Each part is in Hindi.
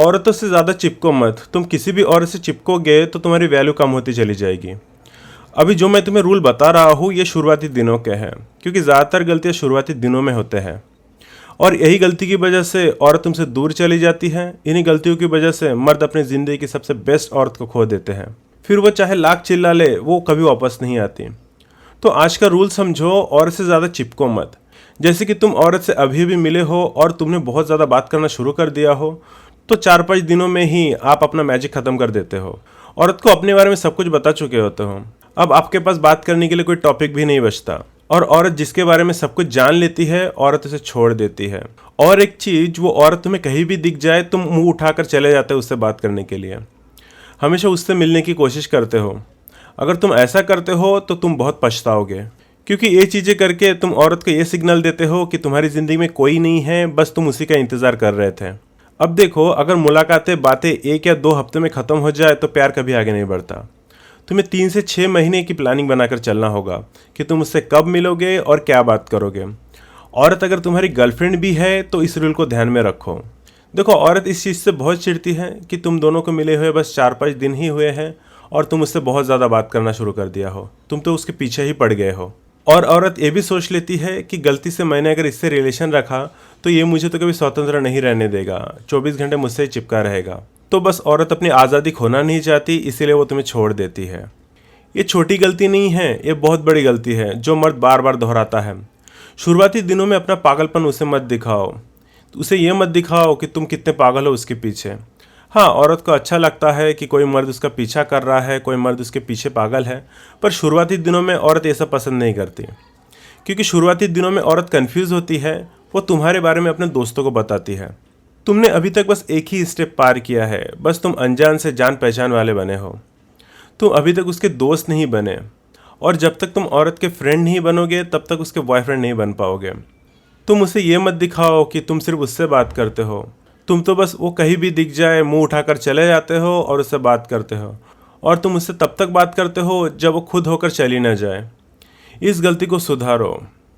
औरतों से ज़्यादा चिपको मत। तुम किसी भी औरत से चिपकोगे तो तुम्हारी वैल्यू कम होती चली जाएगी। अभी जो मैं तुम्हें रूल बता रहा हूँ ये शुरुआती दिनों के हैं, क्योंकि ज़्यादातर गलतियाँ शुरुआती दिनों में होते हैं और यही गलती की वजह से औरत तुमसे दूर चली जाती है। इन्हीं गलतियों की वजह से मर्द अपनी ज़िंदगी की सबसे बेस्ट औरत को खो देते हैं। फिर वो चाहे लाख चिल्ला ले, वो कभी वापस नहीं आती। तो आज का रूल समझो, औरत से ज़्यादा चिपको मत। जैसे कि तुम औरत से अभी भी मिले हो और तुमने बहुत ज़्यादा बात करना शुरू कर दिया हो, तो 4-5 दिनों में ही आप अपना मैजिक ख़त्म कर देते हो। औरत को अपने बारे में सब कुछ बता चुके होते हो। अब आपके पास बात करने के लिए कोई टॉपिक भी नहीं बचता और औरत जिसके बारे में सब कुछ जान लेती है, औरत उसे छोड़ देती है। और एक चीज़, वो औरत तुम्हें कहीं भी दिख जाए, तुम मुंह उठाकर चले जाते हो उससे बात करने के लिए। हमेशा उससे मिलने की कोशिश करते हो। अगर तुम ऐसा करते हो तो तुम बहुत पछताओगे, क्योंकि ये चीज़ें करके तुम औरत को ये सिग्नल देते हो कि तुम्हारी ज़िंदगी में कोई नहीं है, बस तुम उसी का इंतज़ार कर रहे थे। अब देखो, अगर मुलाकातें बातें 1 या 2 हफ्ते में ख़त्म हो जाए तो प्यार कभी आगे नहीं बढ़ता। तुम्हें 3 से 6 महीने की प्लानिंग बनाकर चलना होगा कि तुम उससे कब मिलोगे और क्या बात करोगे। औरत अगर तुम्हारी गर्लफ्रेंड भी है तो इस रूल को ध्यान में रखो। देखो, औरत इस चीज़ से बहुत चिढ़ती है कि तुम दोनों को मिले हुए बस 4-5 दिन ही हुए हैं और तुम उससे बहुत ज़्यादा बात करना शुरू कर दिया हो। तुम तो उसके पीछे ही पड़ गए हो। और औरत ये भी सोच लेती है कि गलती से मैंने अगर इससे रिलेशन रखा तो ये मुझे तो कभी स्वतंत्र नहीं रहने देगा, 24 घंटे मुझसे ही चिपका रहेगा। तो बस औरत अपनी आज़ादी खोना नहीं चाहती, इसीलिए वो तुम्हें छोड़ देती है। ये छोटी गलती नहीं है, ये बहुत बड़ी गलती है जो मर्द बार बार दोहराता है। शुरुआती दिनों में अपना पागलपन उसे मत दिखाओ। उसे ये मत दिखाओ कि तुम कितने पागल हो उसके पीछे। हाँ, औरत को अच्छा लगता है कि कोई मर्द उसका पीछा कर रहा है, कोई मर्द उसके पीछे पागल है, पर शुरुआती दिनों में औरत ये सब पसंद नहीं करती, क्योंकि शुरुआती दिनों में औरत कंफ्यूज होती है। वो तुम्हारे बारे में अपने दोस्तों को बताती है। तुमने अभी तक बस एक ही स्टेप पार किया है, बस तुम अनजान से जान पहचान वाले बने हो। तुम अभी तक उसके दोस्त नहीं बने, और जब तक तुम औरत के फ्रेंड नहीं बनोगे तब तक उसके बॉयफ्रेंड नहीं बन पाओगे। तुम उसे ये मत दिखाओ कि तुम सिर्फ उससे बात करते हो। तुम तो बस वो कहीं भी दिख जाए मुंह उठाकर चले जाते हो और उससे बात करते हो, और तुम उससे तब तक बात करते हो जब वो खुद होकर चली ना जाए। इस गलती को सुधारो।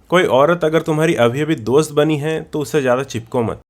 कोई औरत अगर तुम्हारी अभी अभी दोस्त बनी है तो उससे ज़्यादा चिपको मत।